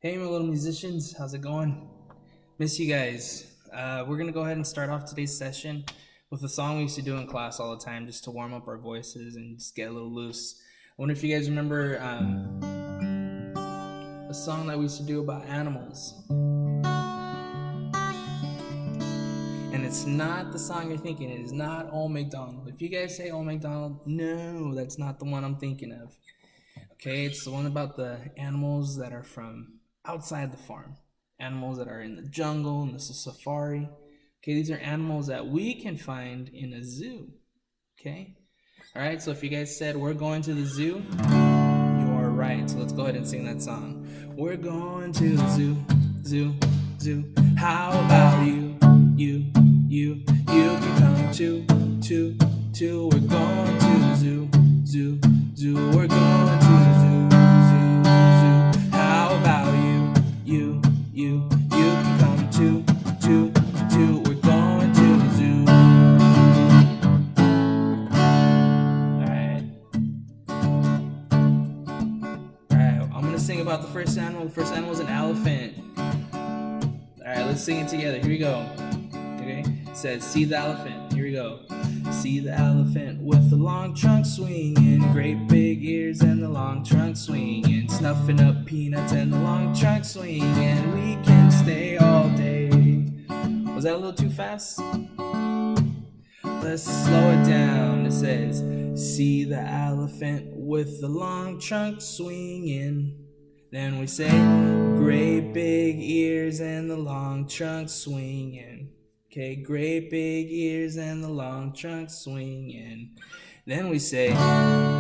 Hey, my little musicians, how's it going? Miss you guys. We're gonna go ahead and start off today's session with a song we used to do in class all the time, just to warm up our voices and just get a little loose. I wonder if you guys remember a song that we used to do about animals. And it's not the song you're thinking. It is not Old MacDonald. If you guys say Old MacDonald, no, that's not the one I'm thinking of. Okay, it's the one about the animals that are from outside the farm, animals that are in the jungle, in the safari. Okay, these are animals that we can find in a zoo. Okay, all right, so if you guys said we're going to the zoo, you are right. So let's go ahead and sing that song. We're going to the zoo, zoo, zoo. How about you, you can come too, too. We're going to the zoo, zoo, zoo. We're going to the zoo, zoo, zoo. How about you can come too, too. We're going to the zoo. Alright, I'm gonna sing about the first animal. The first animal is an elephant. Alright, let's sing it together. Here we go. Okay, it says, see the elephant. Here we go. See the elephant with the long trunk swinging, great big ears and the long trunk swinging, snuffing up peanuts and the long trunk swinging. We can stay all day. Was that a little too fast? Let's slow it down. It says, see the elephant with the long trunk swinging. Then we say, great big ears and the long trunk swinging. Okay, great big ears and the long trunk swinging. Then we say,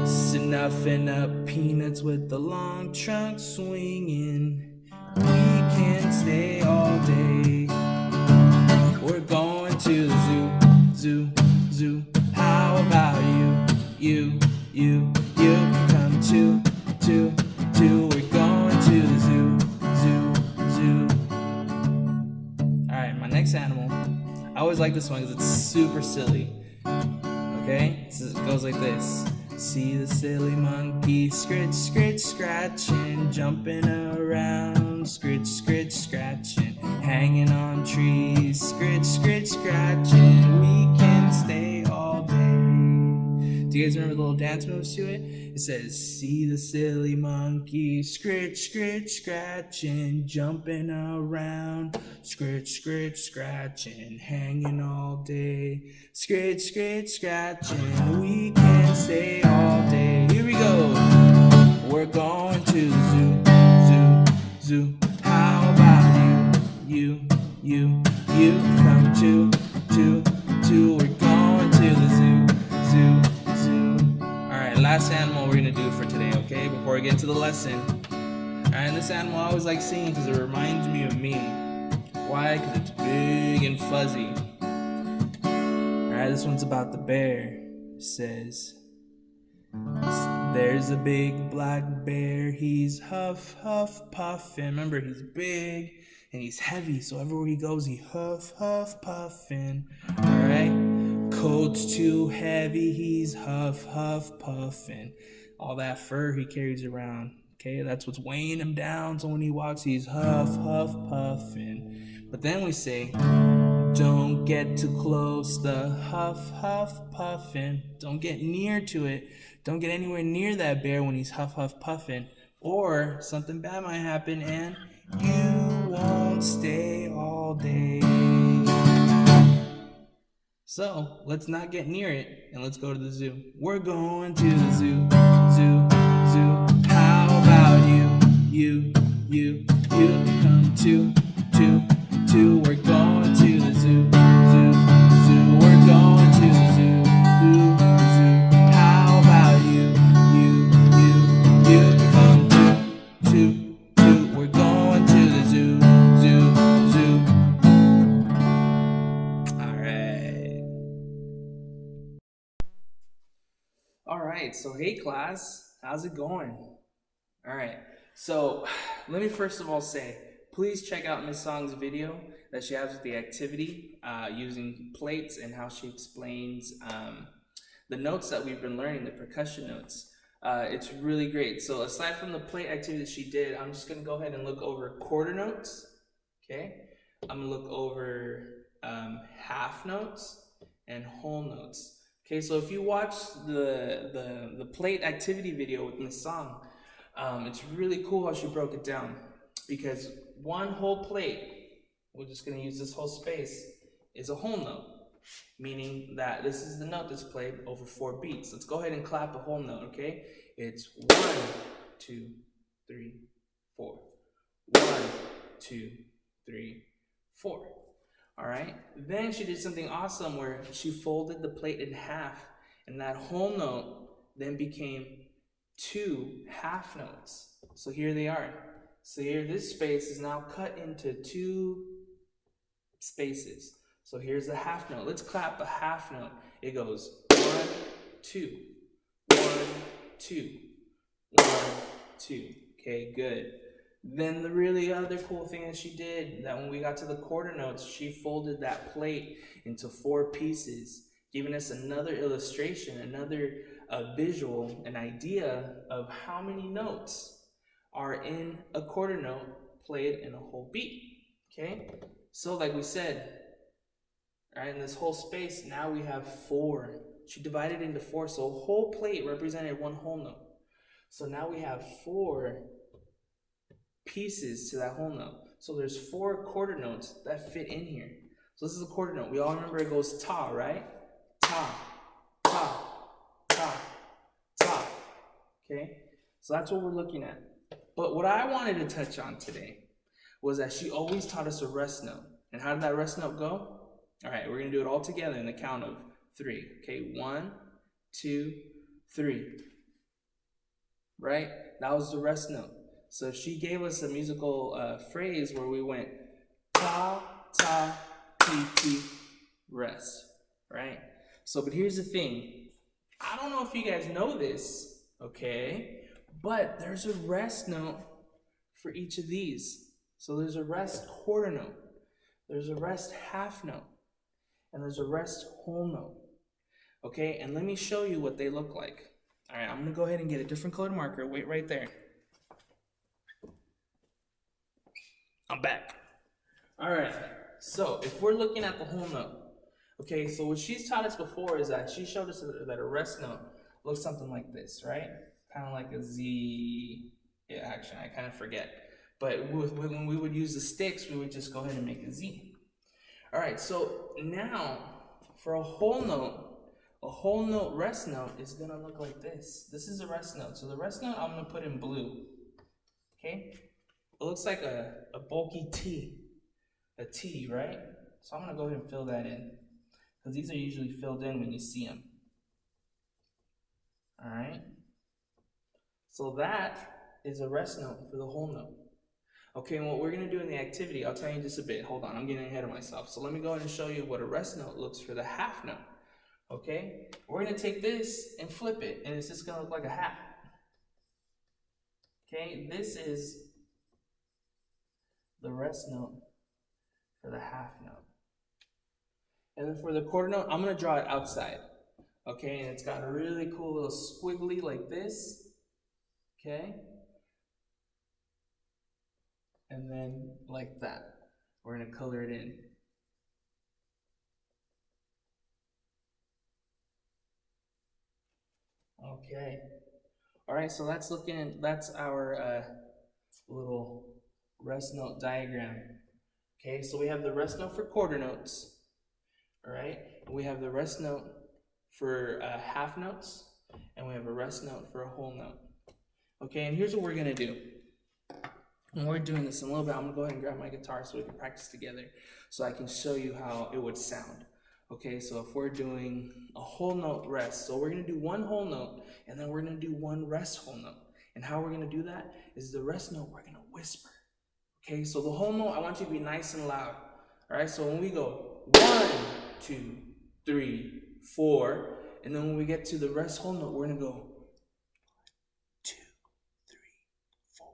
snuffing up peanuts with the long trunk swinging. We can stay all day. We're going to the zoo, zoo. How about you can come too, too. We're going to the zoo, zoo. Alright, my next animal. I always like this one because it's super silly. Okay? It goes like this. See the silly monkey scritch, scratching, jumping around, scritch, scratching, hanging on trees, scritch, scratching. We can stay all day. Do you guys remember the little dance moves to it? It says, see the silly monkey scritch, scratching, jumping around, scritch, scratching, hanging all day, scritch, scratching. We can stay all day. Here we go. We're going to the zoo. How about you come too, too. We're going to the zoo. Alright, last animal we're gonna do for today, okay? Before we get into the lesson. Alright, this animal I always like seeing because it reminds me of me. Why? Because it's big and fuzzy. Alright, this one's about the bear. It says, there's a big black bear, he's huff, puffin'. Remember, he's big and he's heavy, so everywhere he goes, he huff, puffin'. Alright? Coat's too heavy, he's huff, puffin'. All that fur he carries around, okay, that's what's weighing him down, so when he walks, he's huff, puffin'. But then we say, don't get too close, the huff, puffin'. Don't get near to it. Don't get anywhere near that bear when he's huff, puffin', or something bad might happen and you won't stay all day. So let's not get near it and let's go to the zoo. We're going to the zoo. How about you can come too, too. We're going to the zoo. We're going to the zoo. How about you can come too, too. We're going to the zoo. Alright, so hey class, how's it going? Alright, so let me first of all say, please check out Miss Song's video that she has with the activity using plates and how she explains the notes that we've been learning, the percussion notes. It's really great. So aside from the plate activity that she did, I'm just gonna go ahead and look over quarter notes. Okay, I'm gonna look over half notes and whole notes. Okay, so if you watch the plate activity video with Miss Song, it's really cool how she broke it down, because one whole plate, we're just gonna use this whole space, is a whole note, meaning that this is the note that's played over 4 beats. Let's go ahead and clap a whole note, okay? It's 1, 2, 3, 4. 1, 2, 3, 4. All right. Then she did something awesome where she folded the plate in half, and that whole note then became 2 half notes. So here they are. So here, this space is now cut into 2 spaces. So here's the half note. Let's clap a half note. It goes 1, 2, 1, 2, 1, 2. Okay, good. Then the really other cool thing that she did, that when we got to the quarter notes, she folded that plate into 4 pieces, giving us another illustration, another visual, an idea of how many notes are in a quarter note played in a whole beat. Okay, so like we said, right, in this whole space, now we have 4. She divided into 4, so a whole plate represented one whole note. So now we have 4 pieces to that whole note. So there's 4 quarter notes that fit in here. So this is a quarter note. We all remember it goes ta, right? Ta, ta, ta, ta. Okay? So that's what we're looking at. But what I wanted to touch on today was that she always taught us a rest note. And how did that rest note go? All right, we're going to do it all together in the count of 3. Okay, 1, 2, 3. Right? That was the rest note. So she gave us a musical phrase where we went ta, ta, ti, ti, rest. Right? So, but here's the thing. I don't know if you guys know this, okay? But there's a rest note for each of these. So there's a rest quarter note. There's a rest half note. And there's a rest whole note. Okay, and let me show you what they look like. All right, I'm going to go ahead and get a different colored marker. Wait right there. I'm back. All right, so if we're looking at the whole note, okay, so what she's taught us before is that she showed us that a rest note looks something like this, right? Kind of like a Z. Yeah, actually, I kind of forget. But when we would use the sticks, we would just go ahead and make a Z. All right, so now for a whole note rest note is going to look like this. This is a rest note. So the rest note I'm going to put in blue. Okay? It looks like a bulky T. A T, right? So I'm going to go ahead and fill that in, because these are usually filled in when you see them. All right? So that is a rest note for the whole note. Okay, and what we're going to do in the activity, I'll tell you in just a bit. Hold on, I'm getting ahead of myself. So let me go ahead and show you what a rest note looks for the half note. Okay? We're going to take this and flip it, and it's just going to look like a hat. Okay? This is the rest note for the half note. And then for the quarter note, I'm going to draw it outside. Okay? And it's got a really cool little squiggly like this. Okay? And then like that. We're going to color it in. Okay. All right, so that's our little rest note diagram. Okay, so we have the rest note for quarter notes. All right, we have the rest note for half notes, and we have a rest note for a whole note. Okay, and here's what we're going to do. And we're doing this in a little bit. I'm going to go ahead and grab my guitar so we can practice together, so I can show you how it would sound. Okay, so if we're doing a whole note rest, so we're going to do one whole note, and then we're going to do one rest whole note. And how we're going to do that is the rest note, we're going to whisper. Okay, so the whole note, I want you to be nice and loud. All right, so when we go 1, 2, 3, 4, and then when we get to the rest whole note, we're going to go 1, 2, 3, 4.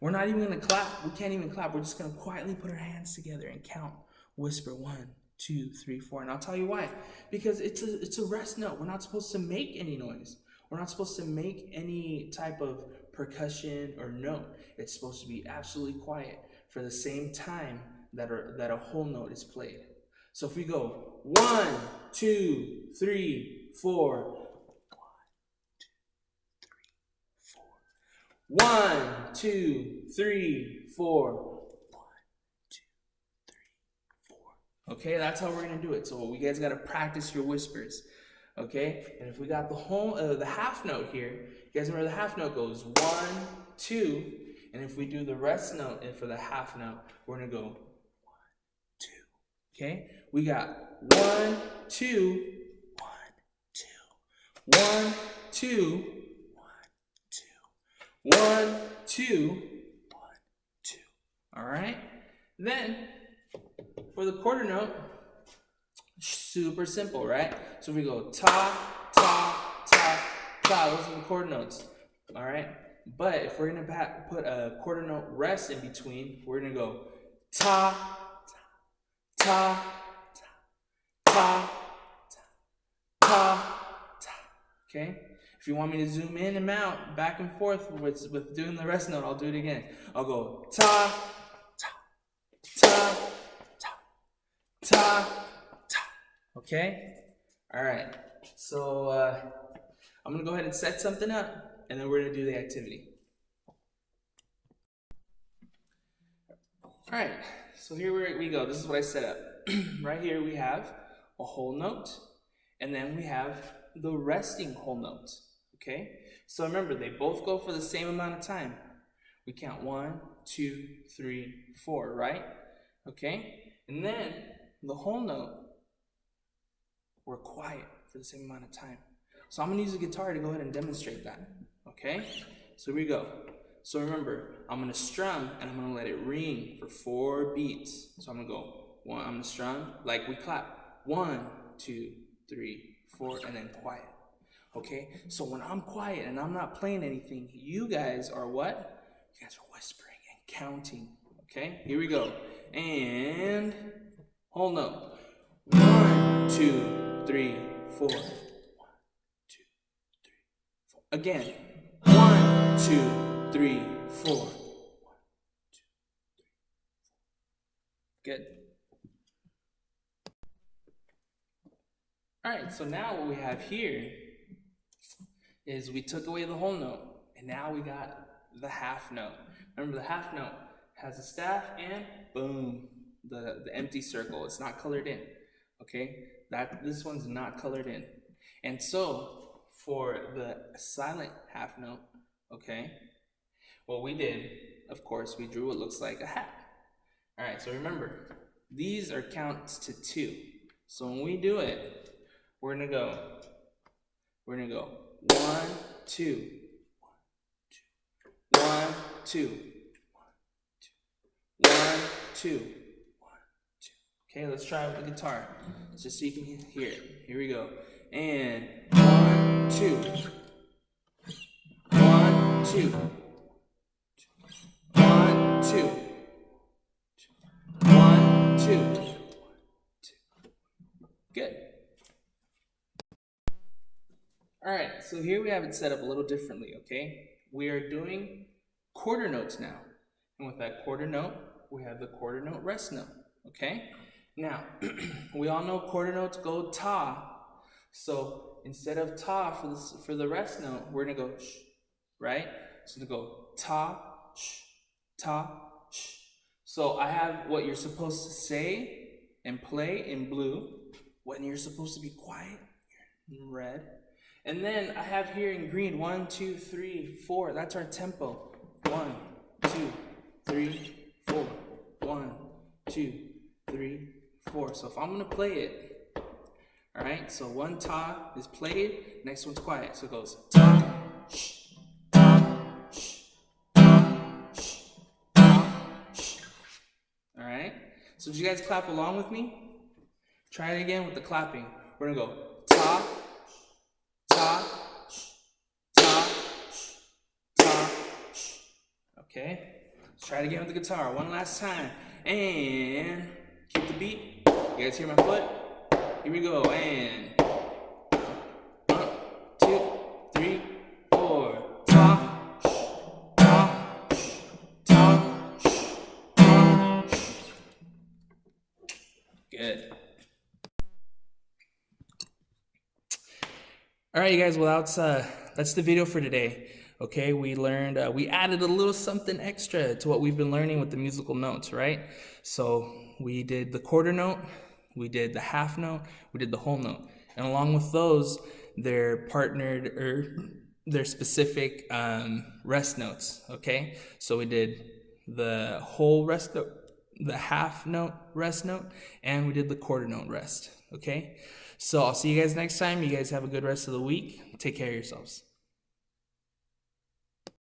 We're not even going to clap. We can't even clap. We're just going to quietly put our hands together and count. Whisper 1, 2, 3, 4. And I'll tell you why. Because it's a rest note. We're not supposed to make any noise. We're not supposed to make any type of percussion or note. It's supposed to be absolutely quiet for the same time that a whole note is played. So if we go 1, 2, 3, 4. 1, 2, 3, 4. 1, 2, 3, 4. Okay, that's how we're gonna do it. So you guys gotta practice your whispers. Okay, and if we got the half note here, you guys remember the half note goes 1, 2, and if we do the rest note and for the half note, we're gonna go 1, 2. Okay, we got 1, 2, 1, 2, 1, 2. 1, 2, 1, 2. All right. Then for the quarter note, super simple, right? So we go ta, ta, ta, ta. Those are the quarter notes. All right. But if we're gonna put a quarter note rest in between, we're gonna go ta, ta, ta, ta, ta, ta. Okay. If you want me to zoom in and out, back and forth with doing the rest note, I'll do it again. I'll go ta, ta, ta, ta, ta, ta. Okay? All right. So I'm going to go ahead and set something up, and then we're going to do the activity. All right. So here we go. This is what I set up. Right here we have a whole note, and then we have the resting whole note. Okay, so remember, they both go for the same amount of time. We count 1, 2, 3, 4, right? Okay, and then the whole note, we're quiet for the same amount of time. So I'm going to use a guitar to go ahead and demonstrate that. Okay, so here we go. So remember, I'm going to strum and I'm going to let it ring for 4 beats. So I'm going to go 1, I'm going to strum like we clap. 1, 2, 3, 4, and then quiet. Okay, so when I'm quiet and I'm not playing anything, you guys are what? You guys are whispering and counting. Okay, here we go. And whole note. 1, 2, 3, 4. 1, 2, 3, 4. Again. 1, 2, 3, 4. 1, 2, 3, 4. Good. All right, so now what we have here is we took away the whole note, and now we got the half note. Remember, the half note has a staff and boom, the empty circle. It's not colored in. Okay, this one's not colored in. And so for the silent half note, okay, what we did, of course, we drew what looks like a hat. All right, so remember, these are counts to 2. So when we do it, we're gonna go 1, 2, 1, 2, 1, 2, 1, 2. Okay, let's try it with the guitar, just so you can hear it. Here we go. And 1, 2, 1, 2, 1, 2, 1, 2. Good. All right, so here we have it set up a little differently, okay? We are doing quarter notes now. And with that quarter note, we have the quarter note rest note, okay? Now, we all know quarter notes go ta. So instead of ta for the rest note, we're gonna go sh, right? So to go ta, sh, ta, sh. So I have what you're supposed to say and play in blue, when you're supposed to be quiet in red. And then I have here in green 1, 2, 3, 4. That's our tempo. 1, 2, 3, 4. 1, 2, 3, 4. So if I'm gonna play it, all right. So one ta is played, next one's quiet. So it goes ta, sh, ta, sh, ta, sh, ta, sh. All right. So did you guys clap along with me? Try it again with the clapping. We're gonna go ta, ta, ta, ta. Okay, let's try it again with the guitar. One last time. And keep the beat. You guys hear my foot? Here we go. And 1, 2, 3, All right, you guys. Well, that's the video for today. Okay, we learned, we added a little something extra to what we've been learning with the musical notes, right? So we did the quarter note, we did the half note, we did the whole note, and along with those, they're partnered or they're specific rest notes. Okay, so we did the whole rest note, the half note rest note, and we did the quarter note rest. Okay, so I'll see you guys next time. You guys have a good rest of the week. Take care of yourselves.